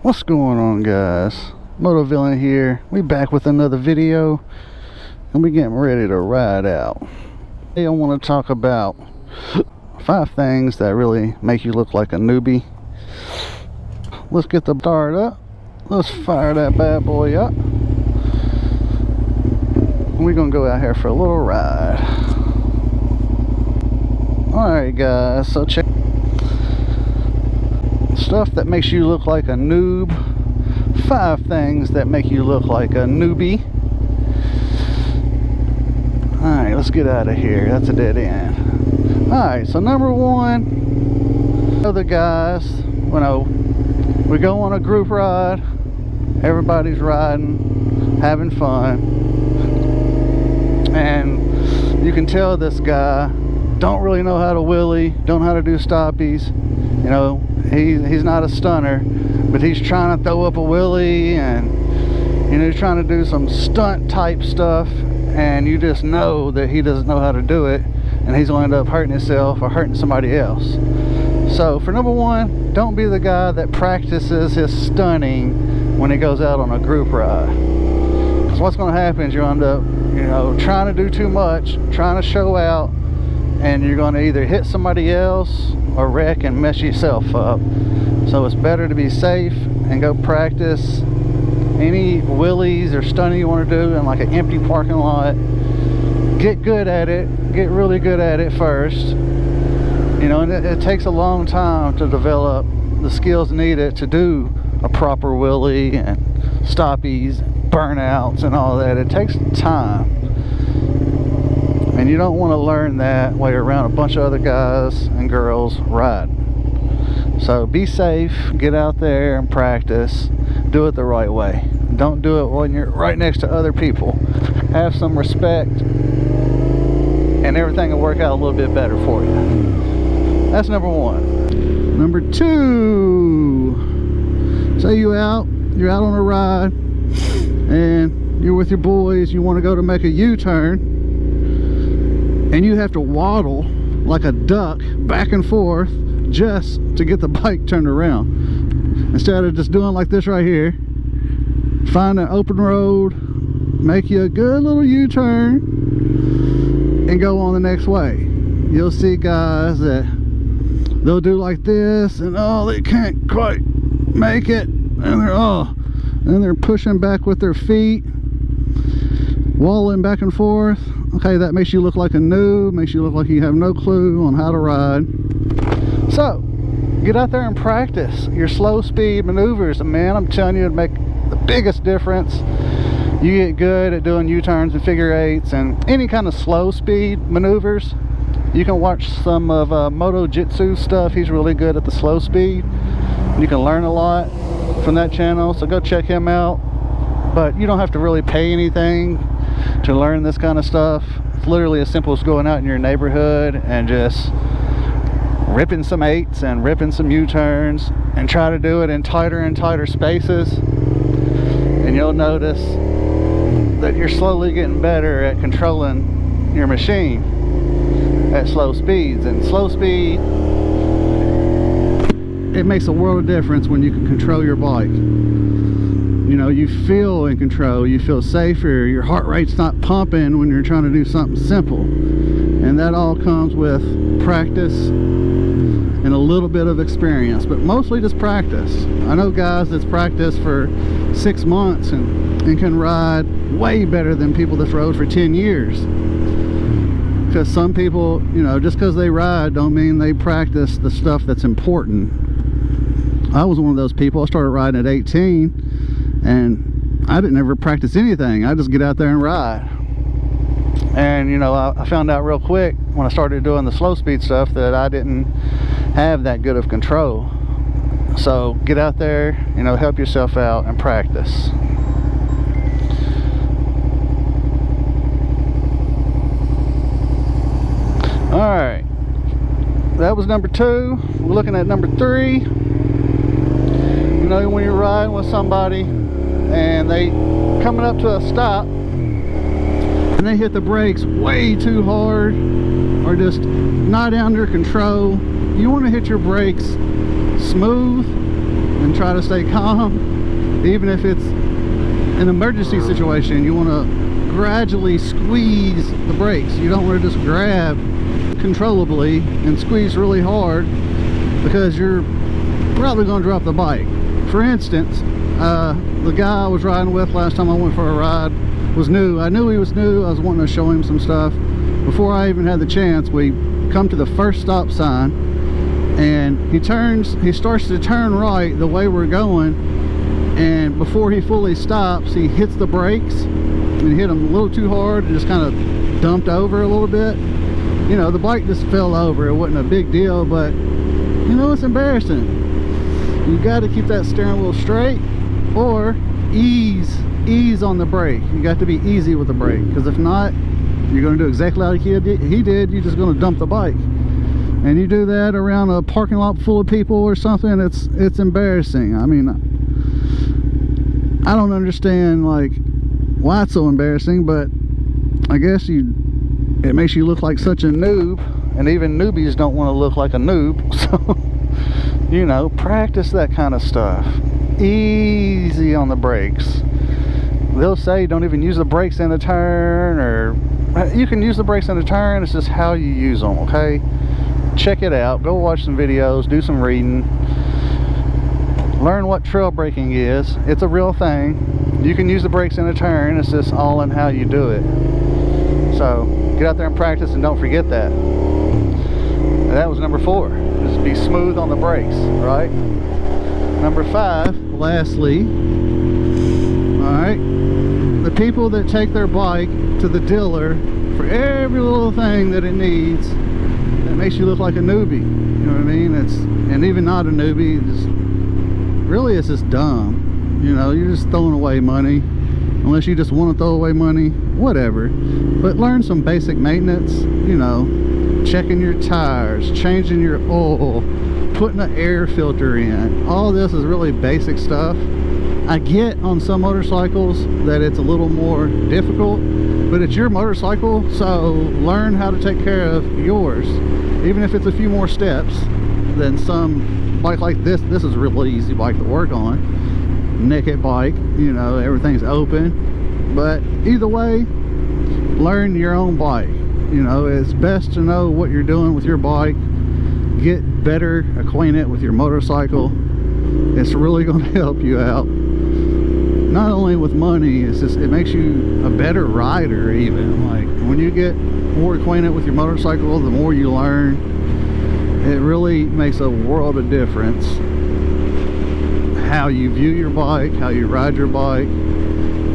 What's going on, guys? MotoVillain here. We back with another video, and we getting ready to ride out. Today I want to talk about 5 things that really make you look like a newbie. Let's get the dart up. Let's fire that bad boy up. We're gonna go out here for a little ride. Alright guys, so check stuff that makes you look like a noob. 5 things that make you look like a newbie. Alright, let's get out of here. That's a dead end. Alright, so number 1, other guys, you know, we go on a group ride, everybody's riding, having fun, and you can tell this guy don't really know how to wheelie, don't know how to do stoppies. You know, he's not a stunner, but he's trying to throw up a wheelie, and you know, he's trying to do some stunt type stuff, and you just know that he doesn't know how to do it, and he's going to end up hurting himself or hurting somebody else. So for number 1, don't be the guy that practices his stunning when he goes out on a group ride, because what's going to happen is you'll end up, you know, trying to do too much, trying to show out, and you're going to either hit somebody else or wreck and mess yourself up. So it's better to be safe and go practice any wheelies or stunning you want to do in like an empty parking lot. Get good at it, get really good at it first, you know, and it takes a long time to develop the skills needed to do a proper wheelie and stoppies, burnouts and all that. It takes time, and you don't want to learn that while you're around a bunch of other guys and girls riding. So be safe, get out there and practice, do it the right way. Don't do it when you're right next to other people. Have some respect, and everything will work out a little bit better for you. That's number 1. Number 2, say you're out on a ride and you're with your boys, you want to go to make a U-turn, and you have to waddle like a duck back and forth just to get the bike turned around. Instead of just doing like this right here, find an open road, make you a good little U-turn, and go on the next way. You'll see guys that they'll do like this, and oh, they can't quite make it, and they're pushing back with their feet, waddling back and forth. Okay, that makes you look like a noob, makes you look like you have no clue on how to ride. So get out there and practice your slow speed maneuvers, and man, I'm telling you, it'll make the biggest difference. You get good at doing U-turns and figure eights and any kind of slow speed maneuvers. You can watch some of Moto Jitsu stuff. He's really good at the slow speed. You can learn a lot from that channel, so go check him out. But you don't have to really pay anything to learn this kind of stuff. It's literally as simple as going out in your neighborhood and just ripping some eights and ripping some U-turns, and try to do it in tighter and tighter spaces, and you'll notice that you're slowly getting better at controlling your machine at slow speeds. And slow speed, it makes a world of difference when you can control your bike. You know, you feel in control, you feel safer, your heart rate's not pumping when you're trying to do something simple. And that all comes with practice and a little bit of experience, but mostly just practice. I know guys that's practiced for 6 months and can ride way better than people that's rode for 10 years. Because some people, you know, just because they ride don't mean they practice the stuff that's important. I was one of those people. I started riding at 18, and I didn't ever practice anything. I just get out there and ride. And you know, I found out real quick when I started doing the slow speed stuff that I didn't have that good of control. So get out there, you know, help yourself out and practice. Alright, that was number 2. We're looking at number 3. You know, when you're riding with somebody and they coming up to a stop and they hit the brakes way too hard or just not under control, you want to hit your brakes smooth and try to stay calm. Even if it's an emergency situation, you want to gradually squeeze the brakes. You don't want to just grab controllably and squeeze really hard, because you're probably going to drop the bike. For instance, the guy I was riding with last time I went for a ride was new. I knew he was new. I was wanting to show him some stuff. Before I even had the chance, we come to the first stop sign, and he starts to turn right the way we're going, and before he fully stops, he hits the brakes, and he hit them a little too hard and just kind of dumped over a little bit. You know, the bike just fell over. It wasn't a big deal, but you know, it's embarrassing. You got to keep that steering wheel straight, or ease on the brake. You got to be easy with the brake, because if not, you're going to do exactly like he did. You're just going to dump the bike. And you do that around a parking lot full of people or something, it's embarrassing. I mean, I don't understand like why it's so embarrassing, but I guess it makes you look like such a noob, and even newbies don't want to look like a noob. So you know, practice that kind of stuff. Easy on the brakes. They'll say don't even use the brakes in a turn, or you can use the brakes in a turn. It's just how you use them. Okay, check it out. Go watch some videos, do some reading, learn what trail braking is. It's a real thing. You can use the brakes in a turn. It's just all in how you do it. So get out there and practice, and don't forget that. That was number 4. Just be smooth on the brakes, right? Number 5, lastly, all right, the people that take their bike to the dealer for every little thing that it needs, that makes you look like a newbie. You know what I mean? And even not a newbie, it's just dumb. You know, you're just throwing away money, unless you just want to throw away money, whatever. But learn some basic maintenance, you know, checking your tires, changing your oil, putting an air filter in. All this is really basic stuff. I get on some motorcycles that it's a little more difficult, but it's your motorcycle, so learn how to take care of yours, even if it's a few more steps than some bike like this. This is a really easy bike to work on. Naked bike, you know, everything's open. But either way, learn your own bike. You know, it's best to know what you're doing with your bike. Get better acquainted with your motorcycle. It's really going to help you out. Not only with money, it makes you a better rider even. Like, when you get more acquainted with your motorcycle, the more you learn, it really makes a world of difference. How you view your bike, how you ride your bike.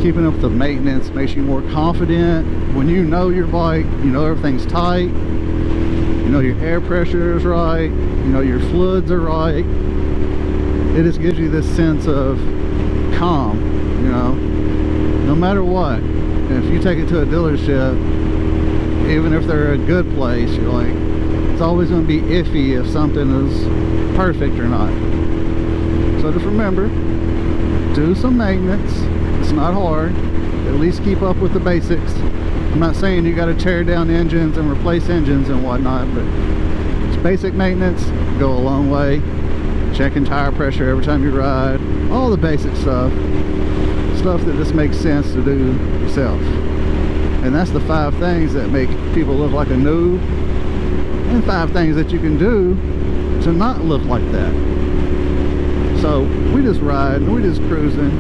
Keeping up with the maintenance makes you more confident. When you know your bike, you know everything's tight, you know your air pressure is right, you know your fluids are right. It just gives you this sense of calm, you know, no matter what. And if you take it to a dealership, even if they're a good place, you're like, it's always going to be iffy if something is perfect or not. So just remember, do some maintenance. It's not hard. At least keep up with the basics. I'm not saying you got to tear down engines and replace engines and whatnot, but it's basic maintenance. Go a long way. Checking tire pressure every time you ride. All the basic stuff. Stuff that just makes sense to do yourself. And that's the 5 things that make people look like a noob, and 5 things that you can do to not look like that. So we just ride and we just cruising.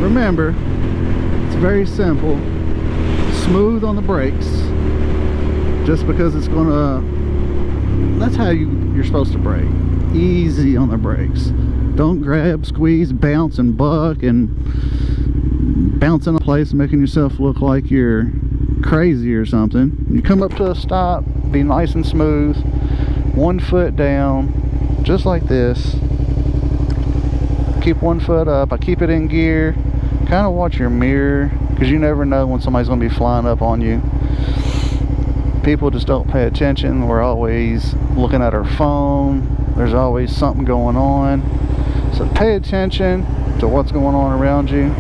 Remember, it's very simple. Smooth on the brakes. Just because it's gonna, that's how you're supposed to brake. Easy on the brakes. Don't grab, squeeze, bounce, and buck, and bounce in a place, making yourself look like you're crazy or something. You come up to a stop, be nice and smooth. 1 foot down, just like this. Keep 1 foot up. I keep it in gear. Kind of watch your mirror, because you never know when somebody's going to be flying up on you. People just don't pay attention. We're always looking at our phone. There's always something going on. So pay attention to what's going on around you.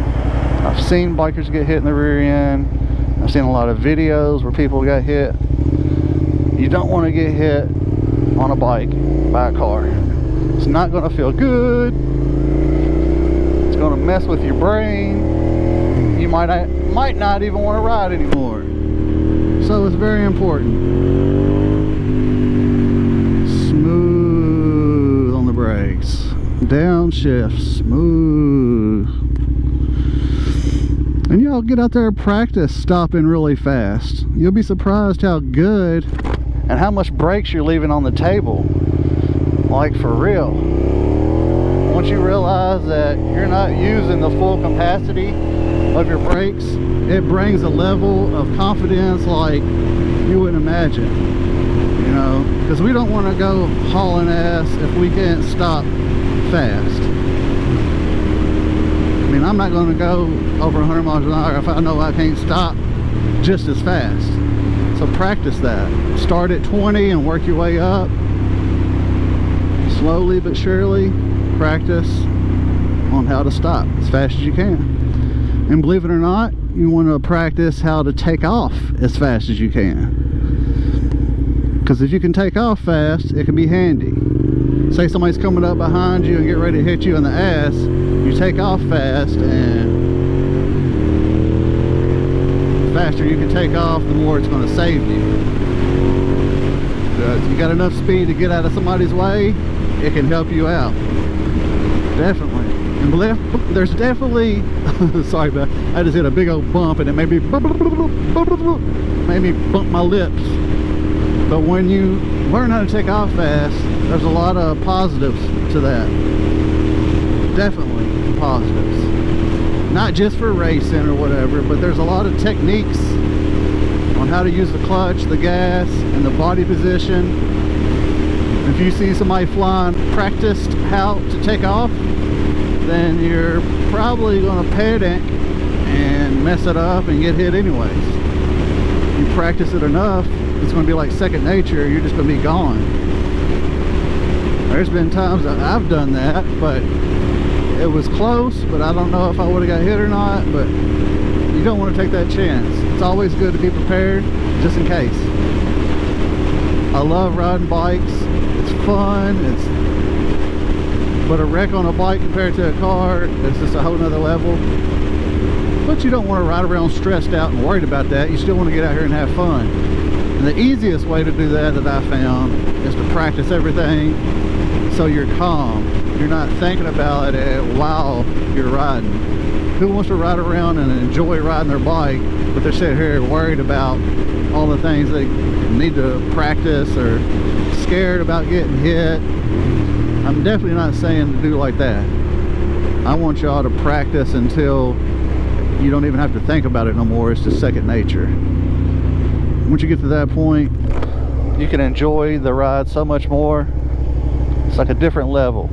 I've seen bikers get hit in the rear end. I've seen a lot of videos where people got hit. You don't want to get hit on a bike by a car. It's not going to feel good. It's going to mess with your brain. You might not even want to ride anymore. So it's very important. Smooth on the brakes. Downshift, smooth. And y'all get out there and practice stopping really fast. You'll be surprised how good and how much brakes you're leaving on the table. Like, for real. Once you realize that you're not using the full capacity of your brakes, it brings a level of confidence like you wouldn't imagine. You know, because we don't want to go hauling ass if we can't stop fast. I mean, I'm not going to go over 100 miles an hour if I know I can't stop just as fast. So practice that. Start at 20 and work your way up. Slowly but surely, practice on how to stop as fast as you can. And believe it or not, you want to practice how to take off as fast as you can. Because if you can take off fast, it can be handy. Say somebody's coming up behind you and get ready to hit you in the ass, you take off fast, and the faster you can take off, the more it's going to save you. If you got enough speed to get out of somebody's way, it can help you out. Definitely. And there's definitely sorry, but I just hit a big old bump and it made me bump my lips. But when you learn how to take off fast, there's a lot of positives to that. Definitely positives. Not just for racing or whatever, but there's a lot of techniques on how to use the clutch, the gas, and the body position. If you see somebody flying practiced how to take off, then you're probably going to panic and mess it up and get hit anyways. You practice it enough, it's going to be like second nature. You're just going to be gone. There's been times that I've done that, but it was close, but I don't know if I would have got hit or not. But you don't want to take that chance. It's always good to be prepared just in case. I love riding bikes. It's fun. But a wreck on a bike compared to a car is just a whole nother level. But you don't want to ride around stressed out and worried about that. You still want to get out here and have fun. And the easiest way to do that I found is to practice everything so you're calm. You're not thinking about it while you're riding. Who wants to ride around and enjoy riding their bike, but they're sitting here worried about all the things they need to practice or scared about getting hit? I'm definitely not saying to do like that. I want y'all to practice until you don't even have to think about it no more. It's just second nature. Once you get to that point, you can enjoy the ride so much more. It's like a different level.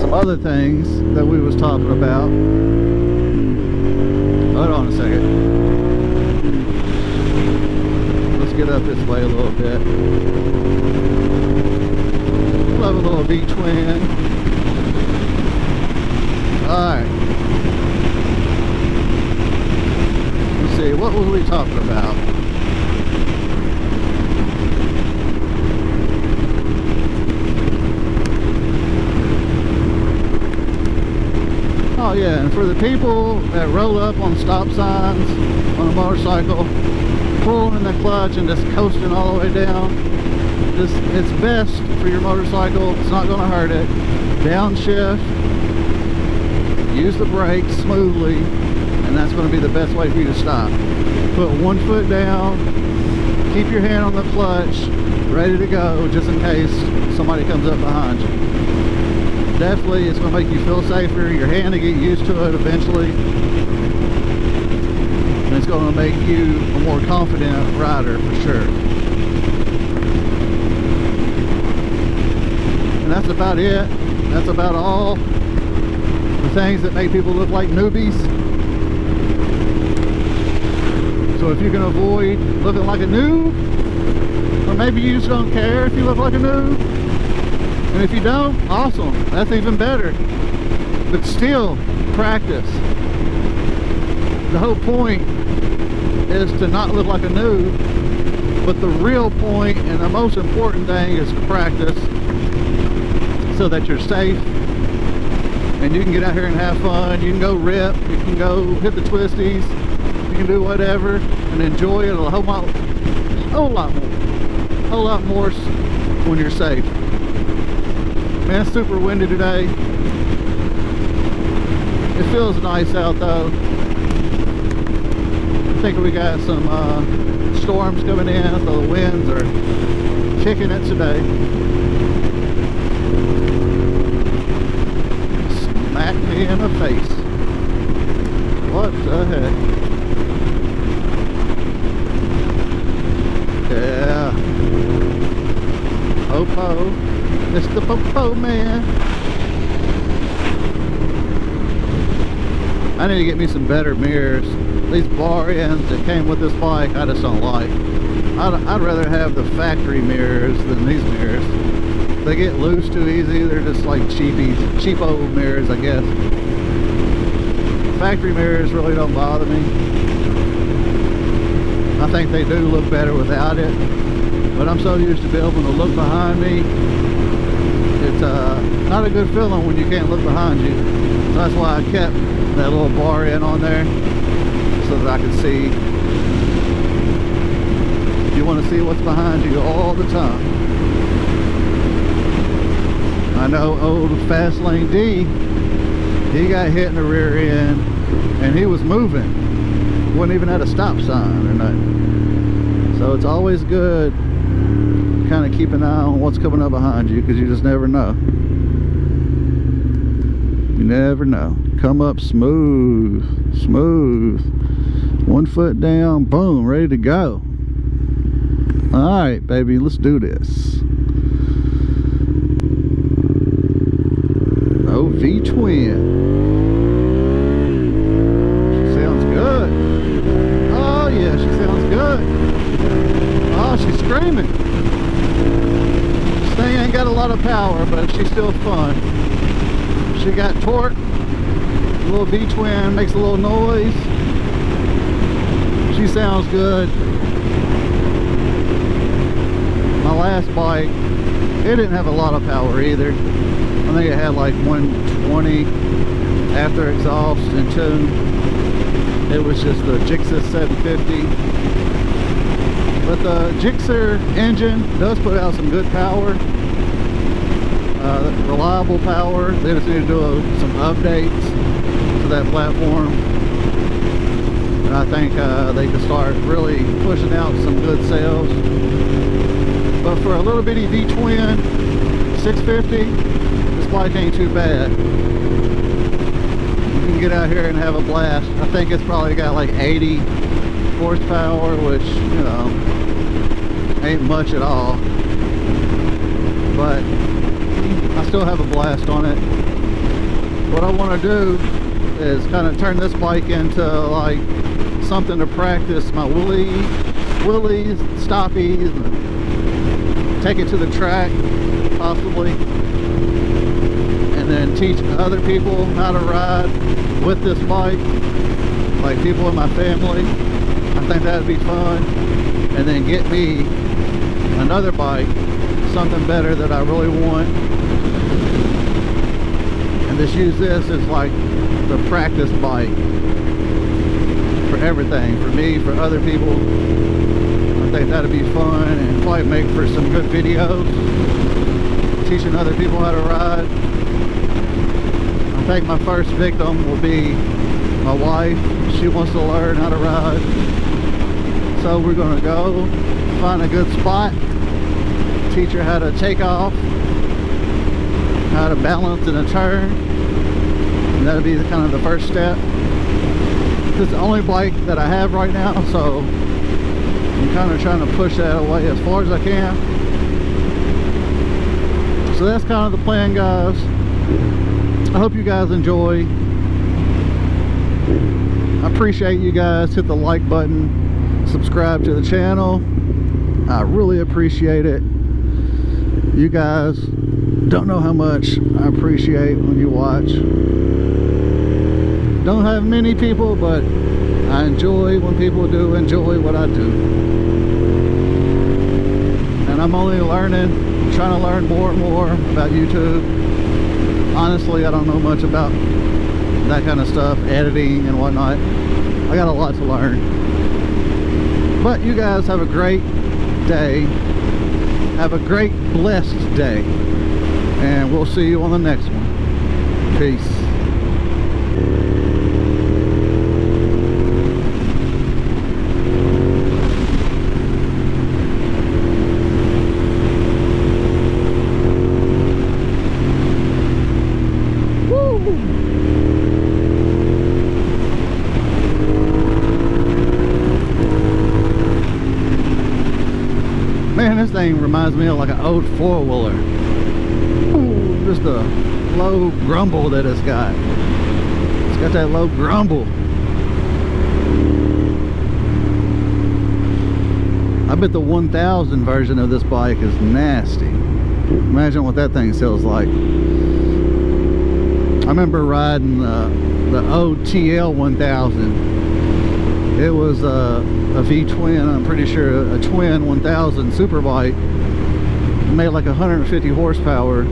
Some other things that we was talking about. Hold on a second. Let's get up this way a little bit. Love a little V-twin. Alright. Let's see, what was we talking about? Oh yeah, and for the people that roll up on stop signs on a motorcycle, pulling in the clutch and just coasting all the way down, it's best for your motorcycle. It's not going to hurt it. Downshift, use the brakes smoothly, and that's going to be the best way for you to stop. Put one foot down, keep your hand on the clutch, ready to go just in case somebody comes up behind you. Definitely, it's going to make you feel safer. Your hand will get used to it eventually. And it's going to make you a more confident rider for sure. And that's about it. That's about all the things that make people look like newbies. So if you can avoid looking like a noob, or maybe you just don't care if you look like a noob, and if you don't, awesome, that's even better. But still, practice. The whole point is to not look like a noob But the real point and the most important thing is to practice so that you're safe and you can get out here and have fun. You can go rip, you can go hit the twisties, you can do whatever and enjoy it a whole lot more when you're safe. Man, it's super windy today. It feels nice out though. I think we got some storms coming in, so the winds are kicking it today. Smack me in the face. What the heck? Yeah. Popo. It's the Popo man. I need to get me some better mirrors. These bar ends that came with this bike, I just don't like. I'd rather have the factory mirrors than these mirrors. They get loose too easy. They're just like cheapo mirrors, I guess. Factory mirrors really don't bother me. I think they do look better without it. But I'm so used to being able to look behind me. It's not a good feeling when you can't look behind you. So that's why I kept that little bar end on there, so that I could see. You want to see what's behind you all the time. I know old Fastlane D, he got hit in the rear end and he was moving. Wasn't even at a stop sign or nothing. So it's always good to kind of keep an eye on what's coming up behind you, because you just never know. You never know. Come up smooth. 1 foot down, boom, ready to go. Alright, baby, let's do this. Oh, V-twin. She sounds good. Oh yeah, she sounds good. Oh, she's screaming. This thing ain't got a lot of power, but she's still fun. She got torque. A little V-twin makes a little noise. She sounds good. My last bike, it didn't have a lot of power either. I think it had like 120 after exhaust and tune. It was just the Gixxer 750. But the Gixxer engine does put out some good power. Reliable power. They just need to do some updates to that platform. And I think they can start really pushing out some good sales. But for a little bitty V-twin 650, this bike ain't too bad. You can get out here and have a blast. I think it's probably got like 80 horsepower, which, you know, ain't much at all. But I still have a blast on it. What I want to do is kind of turn this bike into like something to practice my wheelies, stoppies, and take it to the track possibly, and then teach other people how to ride with this bike, like people in my family. I think that'd be fun. And then get me another bike, something better that I really want, and just use this as like the practice bike for everything, for me, for other people. I think that'd be fun and probably make for some good videos teaching other people how to ride. I think my first victim will be my wife. She wants to learn how to ride, so we're gonna go find a good spot, teach her how to take off, how to balance in a turn, and that'll be kind of the first step. This is the only bike that I have right now, so I'm kind of trying to push that away as far as I can. So that's kind of the plan, guys. I hope you guys enjoy. I appreciate you guys. Hit the like button, subscribe to the channel. I really appreciate it. You guys don't know how much I appreciate when you watch. Don't have many people, but I enjoy when people do enjoy what I do. and I'm only learning, trying to learn more and more about YouTube. Honestly, I don't know much about that kind of stuff, editing and whatnot. I got a lot to learn. But you guys have a great day. Have a great, blessed day. And we'll see you on the next one. Peace. Man, this thing reminds me of like an old four-wheeler. Just a low grumble that it's got. It's got that low grumble. I bet the 1000 version of this bike is nasty. Imagine what that thing feels like. I remember riding the old TL 1000. It was a V-twin, I'm pretty sure a twin 1000 super bike. It made like 150 horsepower,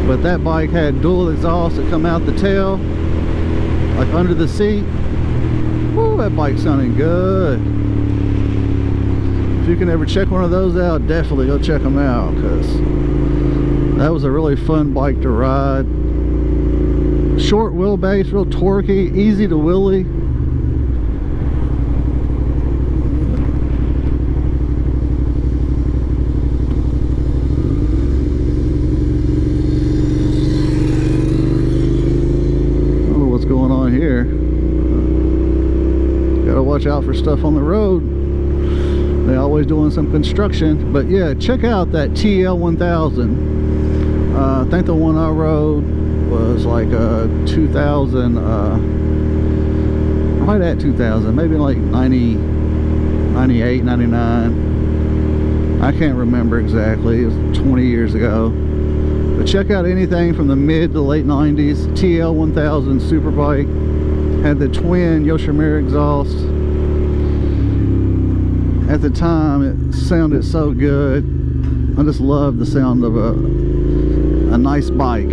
but that bike had dual exhaust that come out the tail, like under the seat. Woo, that bike sounded good. If you can ever check one of those out, definitely go check them out, because that was a really fun bike to ride. Short wheelbase, real torquey, easy to wheelie. Going on here. Gotta watch out for stuff on the road. They're always doing some construction. But yeah, check out that TL 1000. I think the one I rode was like 2000, right at 2000, maybe like 90, 98, 99. I can't remember exactly. It was 20 years ago. But check out anything from the mid to late 90s. TL 1000 Superbike had the twin Yoshimura exhaust. At the time, it sounded so good. I just love the sound of a nice bike.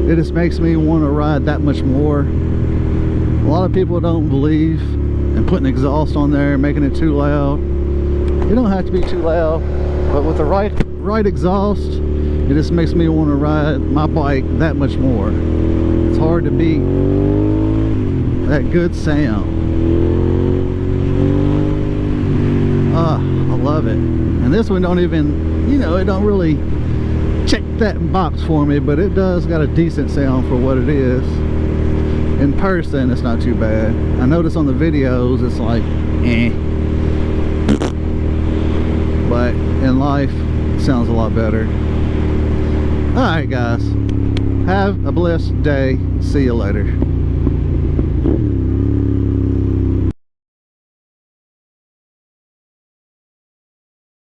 It just makes me want to ride that much more. A lot of people don't believe in putting exhaust on there, making it too loud. You don't have to be too loud, but with the right exhaust, it just makes me want to ride my bike that much more. It's hard to beat that good sound. I love it. And this one don't even, you know, it don't really check that box for me, but it does got a decent sound for what it is. In person, it's not too bad. I notice on the videos, it's like, eh. But in life, it sounds a lot better. Alright guys, have a blessed day. See you later.